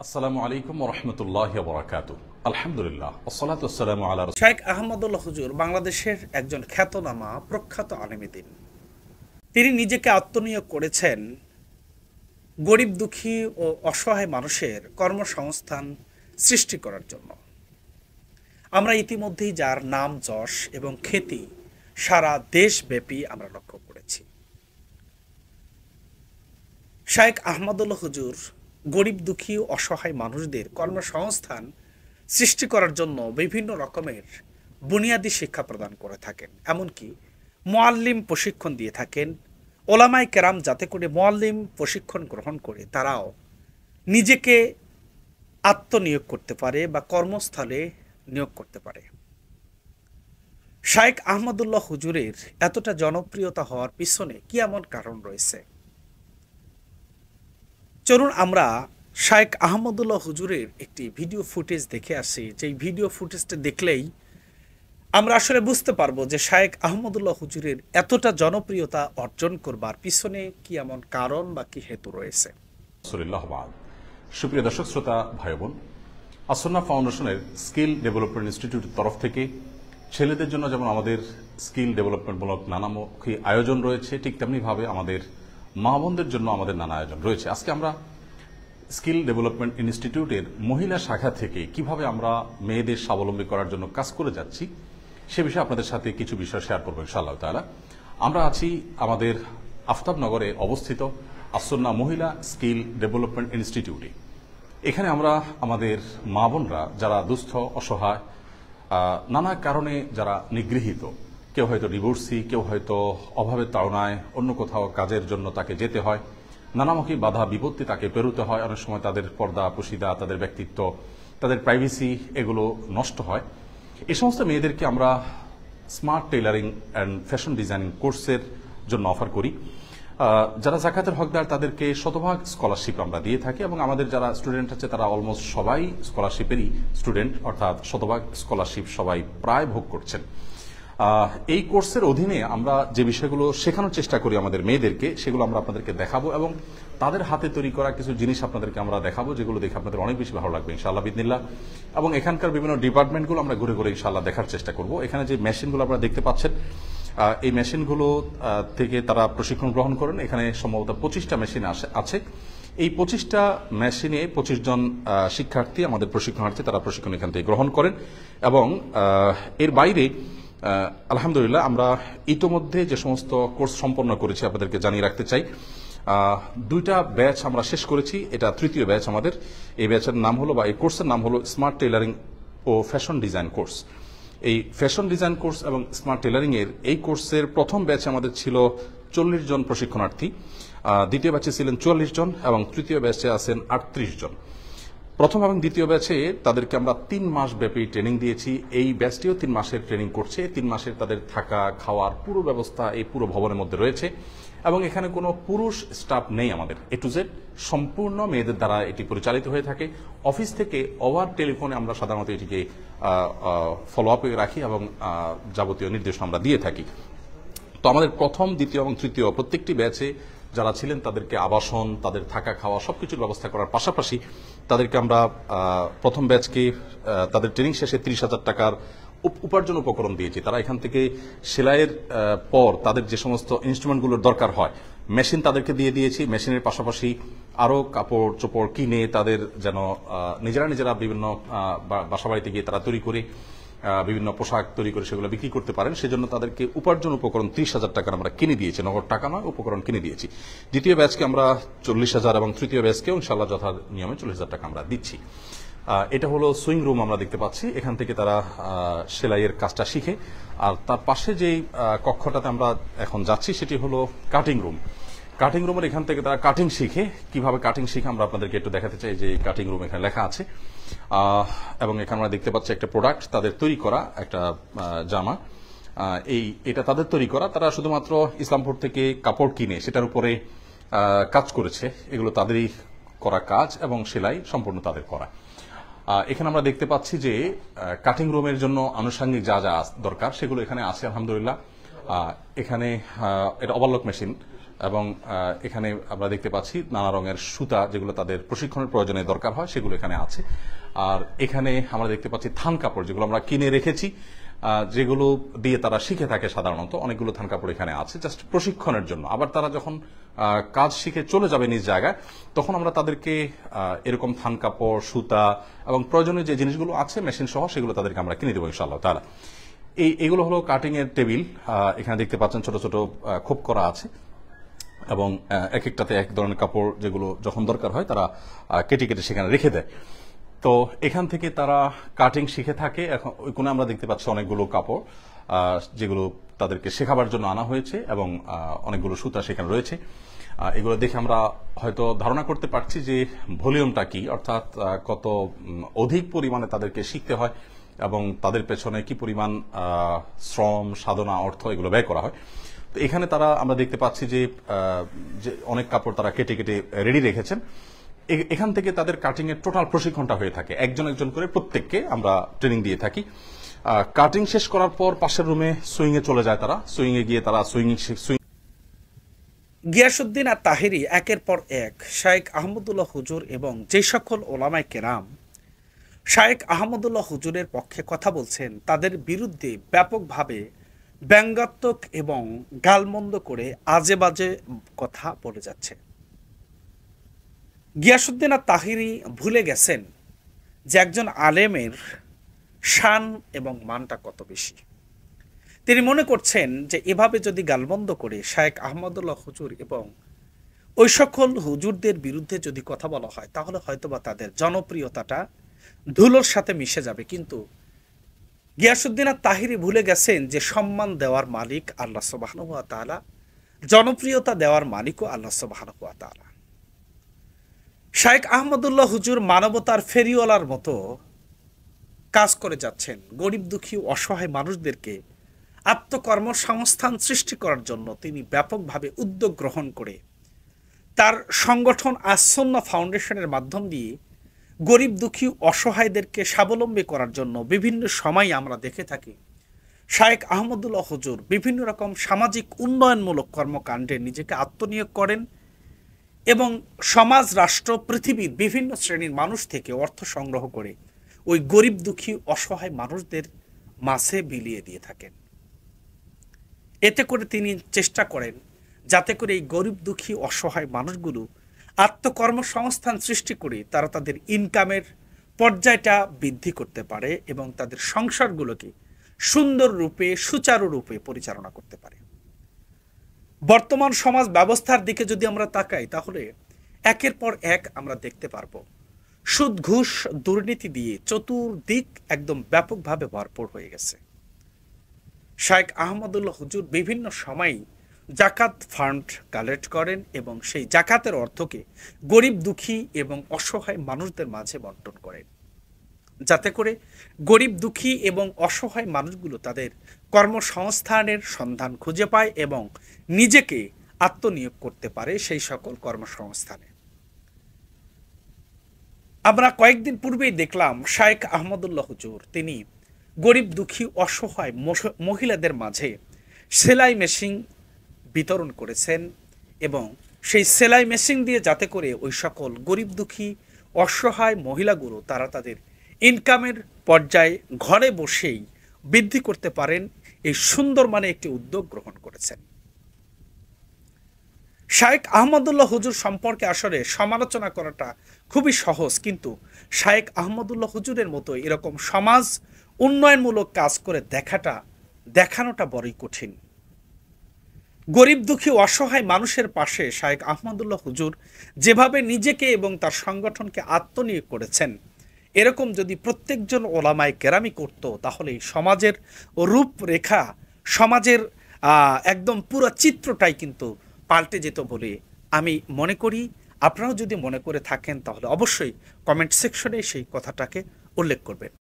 আসসালামু আলাইকুম ওয়া রাহমাতুল্লাহি ওয়া বারাকাতুহু। আলহামদুলিল্লাহ ওয়াসসালাতু ওয়াসসালামু আলা শেখ আহমদুল্লাহ হুজুর বাংলাদেশের একজন খ্যাতনামা প্রখ্যাত আলেমীদিন। তিনি নিজেকে আত্মনিয়োগ করেছেন গরিব দুঃখী ও অসহায় মানুষের কর্মসংস্থান সৃষ্টি করার জন্য। আমরা ইতিমধ্যেই যার নাম যশ এবং খ্যাতি সারা দেশব্যাপী আমরা লক্ষ্য করেছি। শেখ আহমদুল্লাহ হুজুর গরিব দুঃখী অসহায় মানুষদের কর্মসংস্থান সৃষ্টি করার জন্য বিভিন্ন রকমের বুনিয়াদী শিক্ষা প্রদান করে থাকেন, এমনকি মুআল্লিম প্রশিক্ষণ দিয়ে থাকেন। ওলামায়ে কেরাম যাতে করে মুআল্লিম প্রশিক্ষণ গ্রহণ করে তারাও নিজেকে আত্মনিয়োগ করতে পারে বা কর্মস্থলে নিয়োগ করতে পারে। শেখ আহমদুল্লাহ হুজুরের এতটা জনপ্রিয়তা হওয়ার পিছনে কি এমন কারণ রয়েছে? চলুন আমরা শেখ আহমদুল্লাহ হুজুরের একটি ভিডিও ফুটেজ দেখে আসি। যেই ভিডিও ফুটেজটা দেখলেই আমরা আসলে বুঝতে পারবো যে শেখ আহমদুল্লাহ হুজুরের এতটা জনপ্রিয়তা অর্জন করবার পিছনে কি এমন কারণ বা কি হেতু রয়েছে। রাসূলুল্লাহ বাদ। সুপ্রিয় দর্শক শ্রোতা ভাই বোন, আসন্না ফাউন্ডেশনের স্কিল ডেভেলপমেন্ট ইনস্টিটিউটের তরফ থেকে ছেলেদের জন্য যেমন আমাদের স্কিল ডেভেলপমেন্টমূলক নানামুখী আয়োজন রয়েছে, ঠিক তেমনিভাবে আমাদের মা বোনদের জন্য আমাদের নানা আয়োজন রয়েছে। আজকে আমরা স্কিল ডেভেলপমেন্ট ইনস্টিটিউটের মহিলা শাখা থেকে কিভাবে আমরা মেয়েদের স্বাবলম্বী করার জন্য কাজ করে যাচ্ছি সে বিষয়ে আপনাদের সাথে কিছু বিষয় শেয়ার করবো ইনশাআল্লাহ তাআলা। আমরা আছি আমাদের আফতাবনগরে অবস্থিত আসন্না মহিলা স্কিল ডেভেলপমেন্ট ইনস্টিটিউটে। এখানে আমরা আমাদের মা বোনরা যারা দুস্থ অসহায়, নানা কারণে যারা নিগৃহীত, কেউ হয়তো ডিভোর্সি, কেউ হয়তো অভাবের তাড়নায় অন্য কোথাও কাজের জন্য তাকে যেতে হয়, নানামুখী বাধা বিপত্তি তাকে পেরোতে হয়, অনেক সময় তাদের পর্দা পুশিদা, তাদের ব্যক্তিত্ব, তাদের প্রাইভেসি এগুলো নষ্ট হয়। এই সমস্ত মেয়েদেরকে আমরা smart tailoring and fashion designing কোর্সের জন্য অফার করি। যারা জাকাতের হকদার তাদেরকে শতভাগ স্কলারশিপ আমরা দিয়ে থাকি এবং আমাদের যারা স্টুডেন্ট আছে তারা অলমোস্ট সবাই স্কলারশিপেরই স্টুডেন্ট, অর্থাৎ শতভাগ স্কলারশিপ সবাই প্রায় ভোগ করছেন। এই কোর্সের অধীনে আমরা যে বিষয়গুলো শেখানোর চেষ্টা করি আমাদের মেয়েদেরকে, সেগুলো আমরা আপনাদেরকে দেখাবো এবং তাদের হাতে তৈরি করা কিছু জিনিস আপনাদেরকে আমরা দেখাবো, যেগুলো দেখে আপনাদের অনেক বেশি ভালো লাগবে ইনশাআল্লাহ বিদিনিল্লাহ। এবং এখানকার বিভিন্ন ডিপার্টমেন্টগুলো আমরা ঘুরে ঘুরে ইনশাআল্লাহ দেখার চেষ্টা করব। এখানে যে মেশিনগুলো আপনারা দেখতে পাচ্ছেন, এই মেশিনগুলো থেকে তারা প্রশিক্ষণ গ্রহণ করেন। এখানে সম্ভবত 25টা মেশিন আছে। এই 25টা মেশিনে 25 জন শিক্ষার্থী, আমাদের প্রশিক্ষণার্থী, তারা প্রশিক্ষণ এখান থেকে গ্রহণ করেন। এবং এর বাইরে আলহামদুলিল্লাহ আমরা ইতোমধ্যে যে সমস্ত কোর্স সম্পন্ন করেছি আপনাদেরকে জানিয়ে রাখতে চাই। 2টা ব্যাচ আমরা শেষ করেছি, এটা 3য় ব্যাচ আমাদের। এই ব্যাচের নাম হলো বা এই কোর্সের নাম হলো স্মার্ট টেইলারিং ও ফ্যাশন ডিজাইন কোর্স। এই ফ্যাশন ডিজাইন কোর্স এবং স্মার্ট টেইলারিং এর এই কোর্সের প্রথম ব্যাচে আমাদের ছিল 40 জন প্রশিক্ষণার্থী, দ্বিতীয় ব্যাচে ছিলেন 44 জন এবং তৃতীয় ব্যাচে আছেন 38 জন। প্রথম এবং দ্বিতীয় ব্যাচে তাদেরকে আমরা 3 মাস ব্যাপী ট্রেনিং দিয়েছি। এই ব্যাচটিও 3 মাসের ট্রেনিং করছে। 3 মাসের তাদের থাকা খাওয়ার পুরো ব্যবস্থা এই পুরো ভবনের মধ্যে রয়েছে এবং এখানে কোনো পুরুষ স্টাফ নেই। আমাদের এ টু জেড সম্পূর্ণ মেয়েদের দ্বারা এটি পরিচালিত হয়ে থাকে। অফিস থেকে ওভার টেলিফোনে আমরা সাধারণত এটিকে ফলো আপে রাখি এবং যাবতীয় নির্দেশনা আমরা দিয়ে থাকি। তো আমাদের প্রথম, দ্বিতীয় এবং তৃতীয় প্রত্যেকটি ব্যাচে যারা ছিলেন তাদেরকে আবাসন, তাদের থাকা খাওয়া সবকিছুর ব্যবস্থা করার পাশাপাশি তাদেরকে আমরা প্রথম ব্যাচকে তাদের ট্রেনিং শেষে 30,000 টাকার উপার্জন উপকরণ দিয়েছি। তারা এখান থেকে সেলাইয়ের পর তাদের যে সমস্ত ইনস্ট্রুমেন্টগুলোর দরকার হয়, মেশিন তাদেরকে দিয়ে দিয়েছি। মেশিনের পাশাপাশি আরও কাপড় চোপড় কিনে তাদের যেন নিজেরা বিভিন্ন বাসাবাড়িতে গিয়ে তারা তৈরি করে বিভিন্ন পোশাক তৈরি করে সেগুলো বিক্রি করতে পারেন, সেজন্য তাদেরকে উপার্জন উপকরণ 30,000 টাকার আমরা কিনে দিয়েছি। নগদ টাকা নয়, উপকরণ কিনে দিয়েছি। দ্বিতীয় ব্যাচকে আমরা 40,000 এবং তৃতীয় ব্যাচকেও ইনশাআল্লাহ যথা নিয়মে 40,000 টাকা আমরা দিচ্ছি। এটা হলো সুইং রুম আমরা দেখতে পাচ্ছি। এখান থেকে তারা সেলাইয়ের কাজটা শিখে। আর তার পাশে যেই কক্ষটাতে আমরা এখন যাচ্ছি সেটি হলো কাটিং রুম। কাটিং রুমের এখান থেকে তারা কাটিং শিখে। কিভাবে কাটিং শিখে আমরা আপনাদেরকে একটু দেখাতে চাই। যে কাটিং রুম এখানে লেখা আছে এবং এখানে আমরা দেখতে পাচ্ছি একটা প্রোডাক্ট তাদের তৈরি করা, একটা জামা। এটা তাদের তৈরি করা। তারা শুধুমাত্র ইসলামপুর থেকে কাপড় কিনে সেটার উপরে কাজ করেছে। এগুলো তাদেরই করা কাজ এবং সেলাই সম্পূর্ণ তাদের করা। এখানে আমরা দেখতে পাচ্ছি যে কাটিং রুমের জন্য আনুষঙ্গিক যা যা দরকার সেগুলো এখানে আছে আলহামদুলিল্লাহ। এখানে এটা ওভারলক মেশিন, এবং এখানে আমরা দেখতে পাচ্ছি নানা রঙের সুতা যেগুলো তাদের প্রশিক্ষণের প্রয়োজনে দরকার হয় সেগুলো এখানে আছে। আর এখানে আমরা দেখতে পাচ্ছি থান কাপড় যেগুলো আমরা কিনে রেখেছি, যেগুলো দিয়ে তারা শিখে থাকে। সাধারণত অনেকগুলো থান কাপড় এখানে আছে জাস্ট প্রশিক্ষণের জন্য। আবার তারা যখন কাজ শিখে চলে যাবে নিজ জায়গায়, তখন আমরা তাদেরকে এরকম থান কাপড়, সুতা এবং প্রয়োজনীয় যে জিনিসগুলো আছে মেশিন সহ সেগুলো তাদেরকে আমরা কিনে দেবো ইনশাআল্লাহ তাআলা। এগুলো হলো কাটিং এর টেবিল। এখানে দেখতে পাচ্ছেন ছোট ছোট খোপ করা আছে এবং এক একটাতে এক ধরনের কাপড় যেগুলো যখন দরকার হয় তারা কেটে কেটে সেখানে রেখে দেয়। তো এখান থেকে তারা কাটিং শিখে থাকে। এখন ওই কোণে আমরা দেখতে পাচ্ছি অনেকগুলো কাপড় যেগুলো তাদেরকে শেখাবার জন্য আনা হয়েছে এবং অনেকগুলো সুতা সেখানে রয়েছে। এগুলো দেখে আমরা হয়তো ধারণা করতে পারছি যে ভলিউমটা কি, অর্থাৎ কত অধিক পরিমাণে তাদেরকে শিখতে হয় এবং তাদের পেছনে কি পরিমাণ শ্রম, সাধনা, অর্থ এগুলো ব্যয় করা হয়। তো এখানে তারা আমরা দেখতে পাচ্ছি যে অনেক কাপড় তারা কেটে কেটে রেডি রেখেছেন। এখান থেকে তাদের কাটিং এর টোটাল প্রশিক্ষণটা হয়ে থাকে। একজন একজন করে প্রত্যেককে আমরা ট্রেনিং দিয়ে থাকি। কাটিং শেষ করার পর পাশের রুমে সুইং এ চলে যায় তারা। সুইং এ গিয়ে তারা সুইং গিয়াসউদ্দিন আর তাহিরি একের পর এক শায়েখ আহমদুল্লাহ হুজুর এবং যে সকল ওলামায়ে কেরাম শায়েখ আহমদুল্লাহ হুজুরের পক্ষে কথা বলছেন, তাদের বিরুদ্ধে ব্যাপকভাবে ব্যঙ্গাত্মক এবং গালমন্দ করে আজে বাজে কথা বলে যাচ্ছে। গিয়াসউদ্দিন আর তাহিরি ভুলে গেছেন যে একজন আলেমের শান এবং মানটা কত বেশি। তিনি মনে করছেন যে এভাবে যদি গালমন্দ করে শায়েখ আহমদুল্লাহ হুজুর এবং ওই সকল হুজুরদের বিরুদ্ধে যদি কথা বলা হয়, তাহলে হয়তোবা তাদের জনপ্রিয়তাটা ধুলোর সাথে মিশে যাবে। কিন্তু গিয়াসউদ্দিন আর তাহিরি ভুলে গেছেন যে সম্মান দেওয়ার মালিক আল্লাহ সুবহানাহু ওয়া তাআলা, জনপ্রিয়তা দেওয়ার মালিকও আল্লাহ সুবহানাহু ওয়া তাআলা। শায়েখ আহমদুল্লাহ হুজুর মানবতার ফেরিওয়ালার মতো কাজ করে যাচ্ছেন। গরিব দুঃখী অসহায় মানুষদেরকে আত্মকর্মসংস্থান সৃষ্টি করার জন্য তিনি ব্যাপকভাবে উদ্যোগ গ্রহণ করে তার সংগঠন আস-সুন্নাহ ফাউন্ডেশনের মাধ্যম দিয়ে গরিব দুঃখী অসহায়দেরকে স্বাবলম্বী করার জন্য বিভিন্ন সময় আমরা দেখে থাকি শায়েখ আহমদুল্লাহ হুজুর বিভিন্ন রকম সামাজিক উন্নয়নমূলক কর্মকাণ্ডে নিজেকে আত্মনিয়োগ করেন এবং সমাজ, রাষ্ট্র, পৃথিবীর বিভিন্ন শ্রেণীর মানুষ থেকে অর্থ সংগ্রহ করে ওই গরিব দুঃখী অসহায় মানুষদের মাঝে বিলিয়ে দিয়ে থাকেন। এতে করে তিনি চেষ্টা করেন যাতে করে এই গরিব দুঃখী অসহায় মানুষগুলো আত্মকর্মসংস্থান সৃষ্টি করে তারা তাদের ইনকামের পর্যায়টা বৃদ্ধি করতে পারে এবং তাদের সংসারগুলোকে সুন্দর রূপে, সুচারু রূপে পরিচালনা করতে পারে। বর্তমান সমাজ ব্যবস্থার দিকে যদি আমরা তাকাই, তাহলে একের পর এক আমরা দেখতে পারবো সুদ, ঘুষ, দুর্নীতি দিয়ে চতুর্দিক একদম ব্যাপকভাবে ভরপুর হয়ে গেছে। শায়েখ আহমদুল্লাহ হুজুর বিভিন্ন সময় জাকাত ফান্ড কালেক্ট করেন এবং সেই জাকাতের অর্থকে গরিব দুঃখী এবং অসহায় মানুষদের মাঝে বন্টন করেন, যাতে করে গরিব দুঃখী এবং অসহায় মানুষগুলো তাদের কর্মসংস্থানের সন্ধান খুঁজে পায় এবং নিজেকে আত্মনিয়োগ করতে পারে সেই সকল কর্মসংস্থানে। আমরা কয়েকদিন পূর্বেই দেখলাম শায়েখ আহমদুল্লাহ হুজুর তিনি গরিব দুঃখী অসহায় মহিলাদের মাঝে সেলাই মেশিন বিতরণ করেছেন এবং সেই সেলাই মেশিন দিয়ে যাতে করে ওই সকল গরিব দুঃখী অসহায় মহিলাগুলো তারা তাদের ইনকামের পর্যায়ে ঘরে বসেই বৃদ্ধি করতে পারেন, এই সুন্দর মানে একটি উদ্যোগ গ্রহণ করেছেন। শায়েখ আহমদুল্লাহ হুজুর সম্পর্কে আসলে সমালোচনা করাটা খুবই সহজ, কিন্তু শায়েখ আহমদুল্লাহ হুজুরের মতো এরকম সমাজ উন্নয়নমূলক কাজ করে দেখানোটা বড়ই কঠিন। গরিব দুঃখী অসহায় মানুষের পাশে শায়েখ আহমদুল্লাহ হুজুর যেভাবে নিজেকে এবং তার সংগঠনকে আত্মনিয়োগ করেছেন, এরকম যদি প্রত্যেকজন ওলামায়ে কেরামি করত, তাহলে সমাজের রূপরেখা, সমাজের একদম পুরো চিত্রটাই কিন্তু পাল্টে যেত বলে আমি মনে করি। আপনারাও যদি মনে করে থাকেন তাহলে অবশ্যই কমেন্ট সেকশনে সেই কথাটাকে উল্লেখ করবেন।